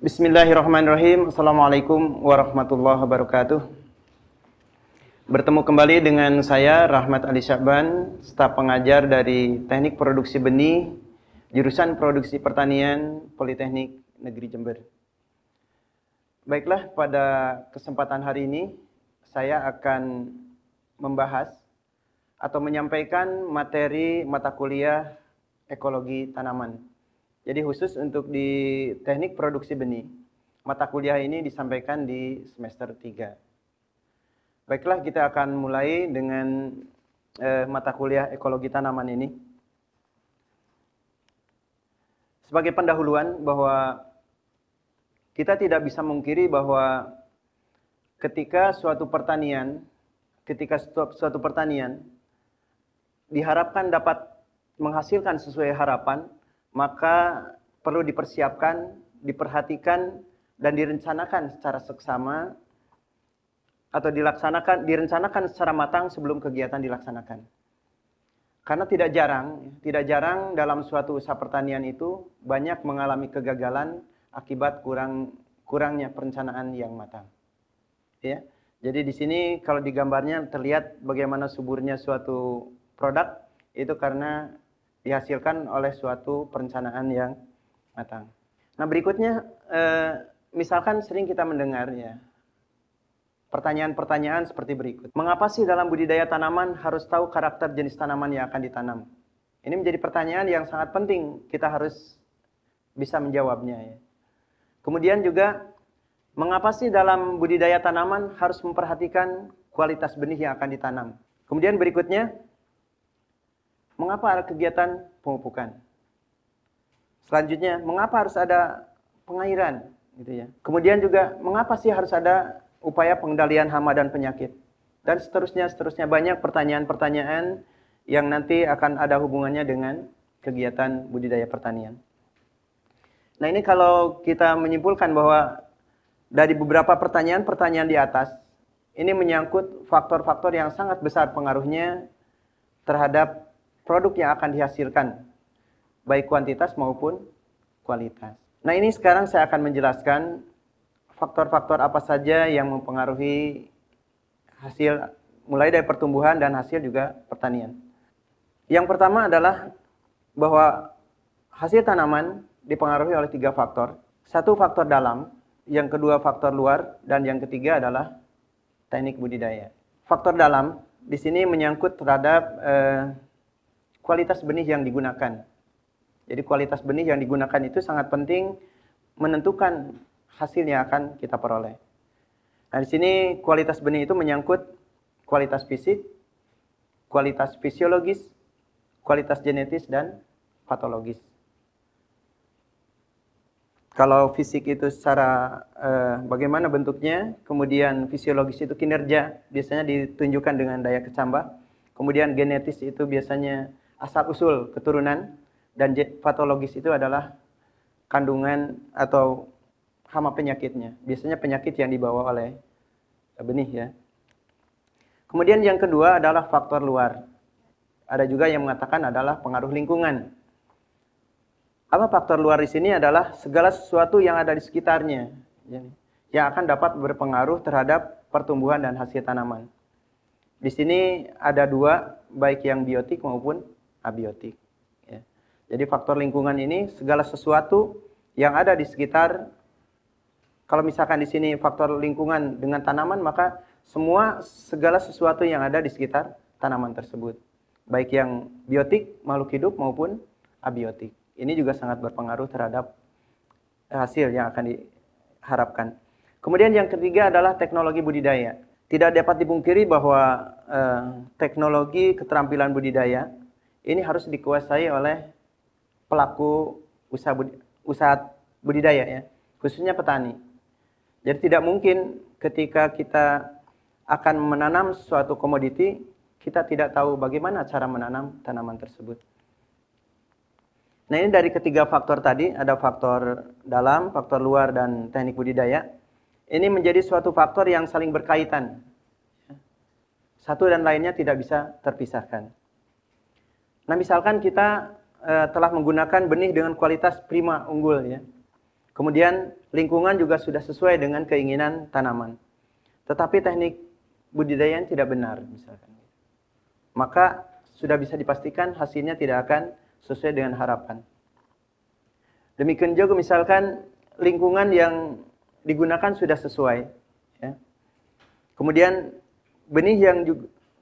Bismillahirrahmanirrahim. Assalamualaikum warahmatullahi wabarakatuh. Bertemu kembali dengan saya Rahmat Ali Syakban, staf pengajar dari Teknik Produksi Benih, jurusan Produksi Pertanian, Politeknik Negeri Jember. Baiklah, pada kesempatan hari ini saya akan membahas atau menyampaikan materi mata kuliah ekologi tanaman. Jadi khusus untuk di teknik produksi benih, mata kuliah ini disampaikan di semester 3. Baiklah, kita akan mulai dengan mata kuliah ekologi tanaman ini. Sebagai pendahuluan bahwa kita tidak bisa mengkiri bahwa ketika suatu pertanian diharapkan dapat menghasilkan sesuai harapan, maka perlu dipersiapkan, diperhatikan, dan direncanakan secara seksama atau direncanakan secara matang sebelum kegiatan dilaksanakan. Karena tidak jarang dalam suatu usaha pertanian itu banyak mengalami kegagalan akibat kurangnya perencanaan yang matang. Ya. Jadi di sini kalau di gambarnya terlihat bagaimana suburnya suatu produk itu karena dihasilkan oleh suatu perencanaan yang matang. Nah, berikutnya misalkan sering kita mendengar ya pertanyaan-pertanyaan seperti berikut. Mengapa sih dalam budidaya tanaman harus tahu karakter jenis tanaman yang akan ditanam? Ini menjadi pertanyaan yang sangat penting, kita harus bisa menjawabnya ya. Kemudian juga mengapa sih dalam budidaya tanaman harus memperhatikan kualitas benih yang akan ditanam? Kemudian berikutnya, mengapa ada kegiatan pemupukan? Selanjutnya, mengapa harus ada pengairan? Gitu ya. Kemudian juga, mengapa sih harus ada upaya pengendalian hama dan penyakit? Dan seterusnya banyak pertanyaan-pertanyaan yang nanti akan ada hubungannya dengan kegiatan budidaya pertanian. Nah, ini kalau kita menyimpulkan bahwa dari beberapa pertanyaan di atas, ini menyangkut faktor-faktor yang sangat besar pengaruhnya terhadap produk yang akan dihasilkan, baik kuantitas maupun kualitas. Nah, ini sekarang saya akan menjelaskan faktor-faktor apa saja yang mempengaruhi hasil, mulai dari pertumbuhan dan hasil juga pertanian. Yang pertama adalah bahwa hasil tanaman dipengaruhi oleh 3 faktor. 1 faktor dalam, yang kedua faktor luar, dan yang ketiga adalah teknik budidaya. Faktor dalam di sini menyangkut terhadap kualitas benih yang digunakan. Jadi kualitas benih yang digunakan itu sangat penting menentukan hasil yang akan kita peroleh. Nah, di sini kualitas benih itu menyangkut kualitas fisik, kualitas fisiologis, kualitas genetis, dan patologis. Kalau fisik itu secara bagaimana bentuknya, kemudian fisiologis itu kinerja, biasanya ditunjukkan dengan daya kecambah. Kemudian genetis itu biasanya asal-usul keturunan, dan patologis itu adalah kandungan atau hama penyakitnya. Biasanya penyakit yang dibawa oleh benih ya. Kemudian yang kedua adalah faktor luar. Ada juga yang mengatakan adalah pengaruh lingkungan. Apa faktor luar di sini adalah segala sesuatu yang ada di sekitarnya yang akan dapat berpengaruh terhadap pertumbuhan dan hasil tanaman. Di sini ada 2, baik yang biotik maupun abiotik. Ya. Jadi faktor lingkungan ini segala sesuatu yang ada di sekitar. Kalau misalkan di sini faktor lingkungan dengan tanaman, maka segala sesuatu yang ada di sekitar tanaman tersebut, baik yang biotik makhluk hidup maupun abiotik. Ini juga sangat berpengaruh terhadap hasil yang akan diharapkan. Kemudian yang ketiga adalah teknologi budidaya. Tidak dapat dipungkiri bahwa teknologi keterampilan budidaya ini harus dikuasai oleh pelaku usaha budidaya ya, khususnya petani. Jadi tidak mungkin ketika kita akan menanam suatu komoditi, kita tidak tahu bagaimana cara menanam tanaman tersebut. Nah, ini dari ketiga faktor tadi, ada faktor dalam, faktor luar, dan teknik budidaya. Ini menjadi suatu faktor yang saling berkaitan. Satu dan lainnya tidak bisa terpisahkan. Nah, misalkan kita telah menggunakan benih dengan kualitas prima unggul ya. Kemudian lingkungan juga sudah sesuai dengan keinginan tanaman. Tetapi teknik budidaya yang tidak benar misalkan. Maka sudah bisa dipastikan hasilnya tidak akan sesuai dengan harapan. Demikian juga misalkan lingkungan yang digunakan sudah sesuai. Ya. Kemudian benih yang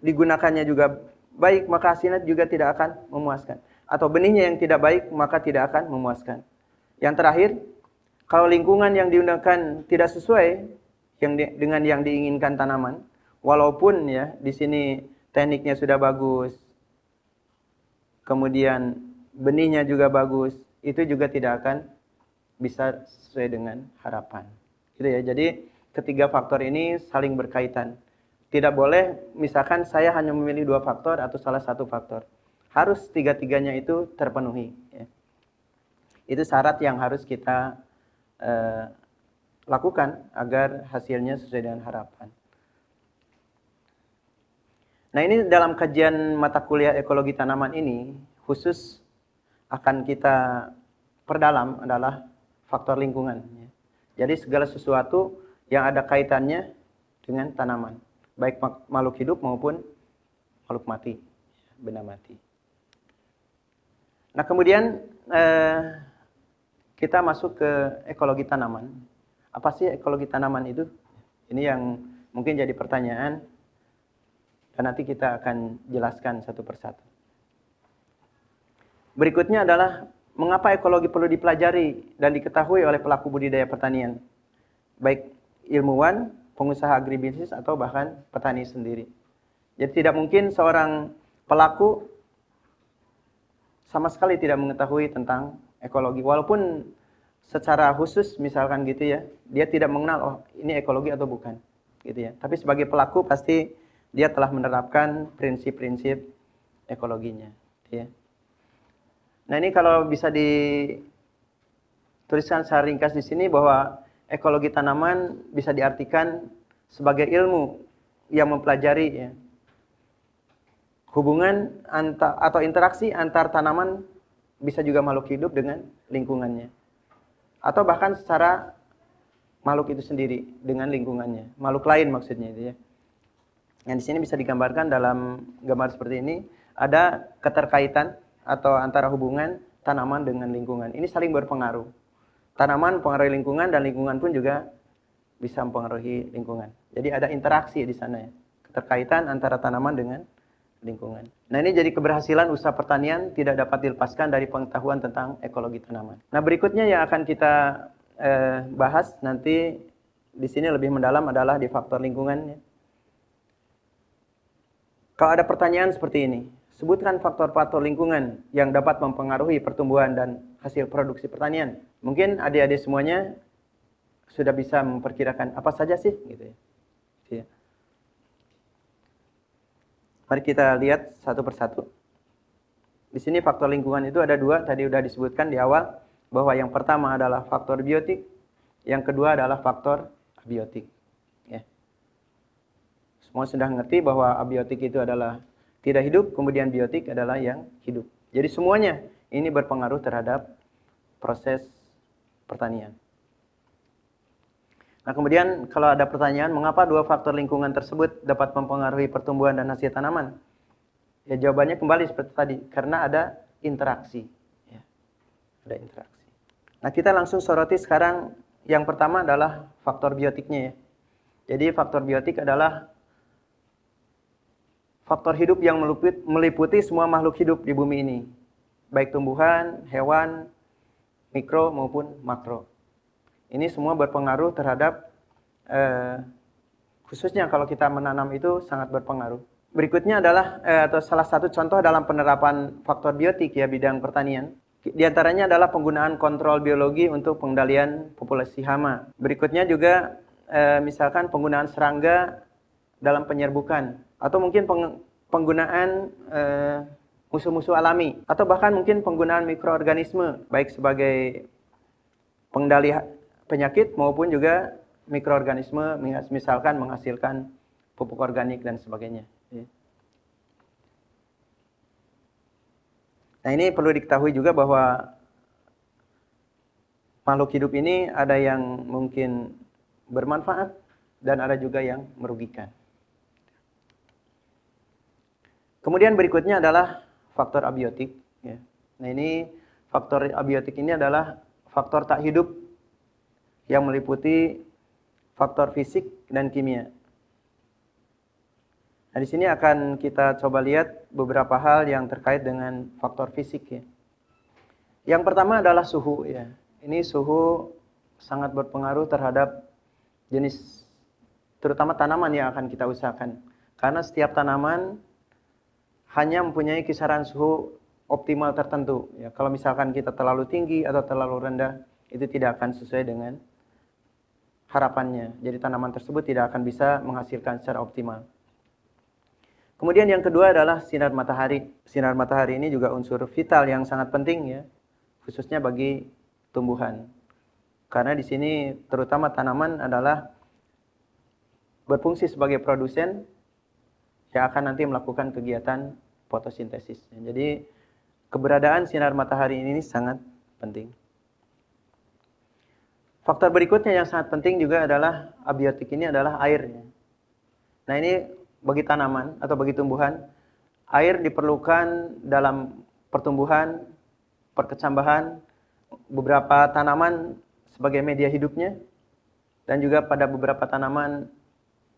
digunakannya juga baik, maka hasilnya juga tidak akan memuaskan. Atau benihnya yang tidak baik, maka tidak akan memuaskan. Yang terakhir, kalau lingkungan yang digunakan tidak sesuai dengan yang diinginkan tanaman, walaupun ya di sini tekniknya sudah bagus, kemudian benihnya juga bagus, itu juga tidak akan bisa sesuai dengan harapan. Gitu ya. Jadi ketiga faktor ini saling berkaitan. Tidak boleh misalkan saya hanya memilih 2 faktor atau salah satu faktor. Harus tiga-tiganya itu terpenuhi. Ya. Itu syarat yang harus kita lakukan agar hasilnya sesuai dengan harapan. Nah, ini dalam kajian mata kuliah ekologi tanaman ini khusus akan kita perdalam adalah faktor lingkungan. Jadi segala sesuatu yang ada kaitannya dengan tanaman, baik makhluk hidup maupun makhluk mati, benda mati. Nah, kemudian kita masuk ke ekologi tanaman. Apa sih ekologi tanaman itu? Ini yang mungkin jadi pertanyaan dan nanti kita akan jelaskan satu persatu. Berikutnya adalah mengapa ekologi perlu dipelajari dan diketahui oleh pelaku budidaya pertanian, baik ilmuwan, pengusaha agribisnis atau bahkan petani sendiri. Jadi tidak mungkin seorang pelaku sama sekali tidak mengetahui tentang ekologi, walaupun secara khusus misalkan gitu ya, dia tidak mengenal oh ini ekologi atau bukan, gitu ya. Tapi sebagai pelaku pasti dia telah menerapkan prinsip-prinsip ekologinya, gitu ya. Nah, ini kalau bisa dituliskan secara ringkas di sini bahwa ekologi tanaman bisa diartikan sebagai ilmu yang mempelajari ya, hubungan atau interaksi antar tanaman, bisa juga makhluk hidup dengan lingkungannya. Atau bahkan secara makhluk itu sendiri dengan lingkungannya, makhluk lain maksudnya itu ya. Yang di sini bisa digambarkan dalam gambar seperti ini, ada keterkaitan atau antara hubungan tanaman dengan lingkungan. Ini saling berpengaruh. Tanaman mempengaruhi lingkungan dan lingkungan pun juga bisa mempengaruhi lingkungan. Jadi ada interaksi di sana ya, keterkaitan antara tanaman dengan lingkungan. Nah, ini jadi keberhasilan usaha pertanian tidak dapat dilepaskan dari pengetahuan tentang ekologi tanaman. Nah, berikutnya yang akan kita bahas nanti di sini lebih mendalam adalah di faktor lingkungan. Kalau ada pertanyaan seperti ini, sebutkan faktor-faktor lingkungan yang dapat mempengaruhi pertumbuhan dan hasil produksi pertanian. Mungkin adik-adik semuanya sudah bisa memperkirakan apa saja sih, gitu ya. Mari kita lihat satu persatu. Di sini faktor lingkungan itu ada 2, tadi sudah disebutkan di awal, bahwa yang pertama adalah faktor biotik, yang kedua adalah faktor abiotik. Ya. Semua sudah ngerti bahwa abiotik itu adalah tidak hidup, kemudian biotik adalah yang hidup. Jadi semuanya ini berpengaruh terhadap proses pertanian. Nah, kemudian kalau ada pertanyaan, mengapa 2 faktor lingkungan tersebut dapat mempengaruhi pertumbuhan dan hasil tanaman? Ya, jawabannya kembali seperti tadi, karena ada interaksi. Ya, ada interaksi. Nah, kita langsung soroti sekarang yang pertama adalah faktor biotiknya ya. Jadi faktor biotik adalah faktor hidup yang meliputi semua makhluk hidup di bumi ini, baik tumbuhan, hewan, mikro maupun makro. Ini semua berpengaruh terhadap, khususnya kalau kita menanam itu sangat berpengaruh. Berikutnya adalah, atau salah satu contoh dalam penerapan faktor biotik ya bidang pertanian. Di antaranya adalah penggunaan kontrol biologi untuk pengendalian populasi hama. Berikutnya juga, misalkan penggunaan serangga dalam penyerbukan. Atau mungkin penggunaan musuh-musuh alami. Atau bahkan mungkin penggunaan mikroorganisme, baik sebagai pengendali penyakit maupun juga mikroorganisme, misalkan menghasilkan pupuk organik dan sebagainya. Nah, ini perlu diketahui juga bahwa makhluk hidup ini ada yang mungkin bermanfaat dan ada juga yang merugikan. Kemudian berikutnya adalah faktor abiotik. Ya. Nah ini faktor abiotik ini adalah faktor tak hidup yang meliputi faktor fisik dan kimia. Nah di sini akan kita coba lihat beberapa hal yang terkait dengan faktor fisik ya. Yang pertama adalah suhu ya. Ini suhu sangat berpengaruh terhadap jenis terutama tanaman yang akan kita usahakan. Karena setiap tanaman hanya mempunyai kisaran suhu optimal tertentu. Ya, kalau misalkan kita terlalu tinggi atau terlalu rendah, itu tidak akan sesuai dengan harapannya. Jadi tanaman tersebut tidak akan bisa menghasilkan secara optimal. Kemudian yang kedua adalah sinar matahari. Sinar matahari ini juga unsur vital yang sangat penting ya, khususnya bagi tumbuhan. Karena di sini terutama tanaman adalah berfungsi sebagai produsen yang akan nanti melakukan kegiatan fotosintesis. Jadi keberadaan sinar matahari ini sangat penting. Faktor berikutnya yang sangat penting juga adalah abiotik ini adalah air. Nah ini bagi tanaman atau bagi tumbuhan, air diperlukan dalam pertumbuhan, perkecambahan, beberapa tanaman sebagai media hidupnya, dan juga pada beberapa tanaman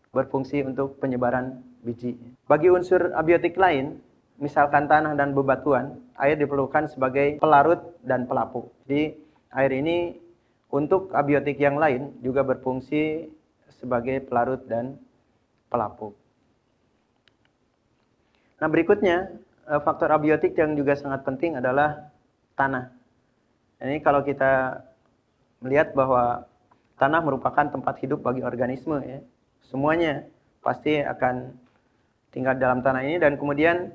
berfungsi untuk penyebaran biji. Bagi unsur abiotik lain, misalkan tanah dan bebatuan, air diperlukan sebagai pelarut dan pelapuk. Jadi air ini untuk abiotik yang lain juga berfungsi sebagai pelarut dan pelapuk. Nah berikutnya, faktor abiotik yang juga sangat penting adalah tanah. Ini kalau kita melihat bahwa tanah merupakan tempat hidup bagi organisme ya. Semuanya pasti akan tinggal dalam tanah ini dan kemudian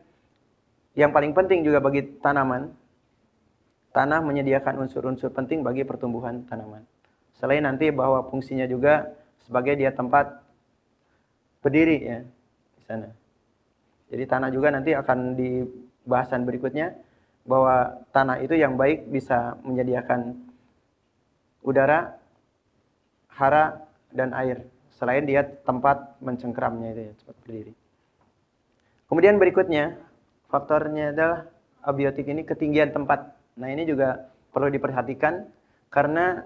yang paling penting juga bagi tanaman, tanah menyediakan unsur-unsur penting bagi pertumbuhan tanaman. Selain nanti bahwa fungsinya juga sebagai dia tempat berdiri ya di sana. Jadi tanah juga nanti akan di bahasan berikutnya bahwa tanah itu yang baik bisa menyediakan udara, hara dan air. Selain dia tempat mencengkeramnya itu ya, tempat berdiri. Kemudian berikutnya, faktornya adalah abiotik ini ketinggian tempat. Nah ini juga perlu diperhatikan karena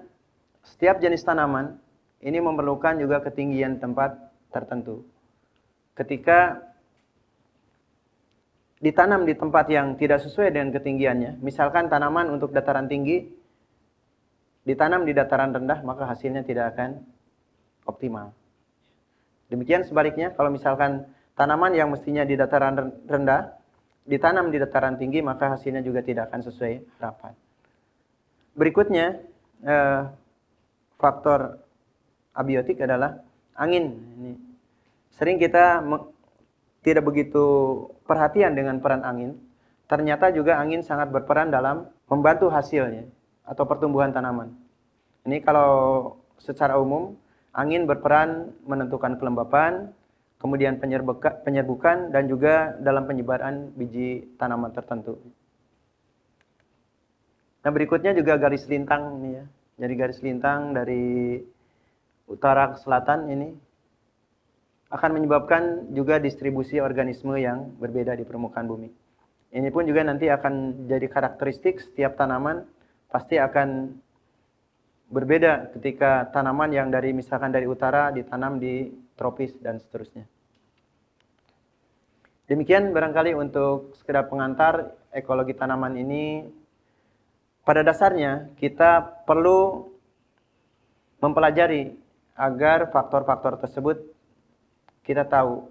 setiap jenis tanaman ini memerlukan juga ketinggian tempat tertentu. Ketika ditanam di tempat yang tidak sesuai dengan ketinggiannya, misalkan tanaman untuk dataran tinggi ditanam di dataran rendah, maka hasilnya tidak akan optimal. Demikian sebaliknya, kalau misalkan tanaman yang mestinya di dataran rendah ditanam di dataran tinggi, maka hasilnya juga tidak akan sesuai harapan. Berikutnya, faktor abiotik adalah angin. Ini sering kita tidak begitu perhatian dengan peran angin. Ternyata juga angin sangat berperan dalam membantu hasilnya atau pertumbuhan tanaman. Ini kalau secara umum, angin berperan menentukan kelembapan, kemudian penyerbukan, dan juga dalam penyebaran biji tanaman tertentu. Nah berikutnya juga garis lintang ini ya. Jadi garis lintang dari utara ke selatan ini akan menyebabkan juga distribusi organisme yang berbeda di permukaan bumi. Ini pun juga nanti akan jadi karakteristik setiap tanaman pasti akan berbeda ketika tanaman yang misalkan dari utara ditanam di tropis dan seterusnya. Demikian barangkali untuk sekedar pengantar ekologi tanaman ini. Pada dasarnya kita perlu mempelajari agar faktor-faktor tersebut kita tahu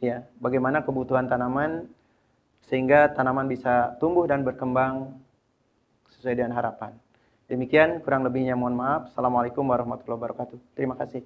ya, bagaimana kebutuhan tanaman sehingga tanaman bisa tumbuh dan berkembang sesuai dengan harapan. Demikian, kurang lebihnya mohon maaf. Assalamualaikum warahmatullahi wabarakatuh. Terima kasih.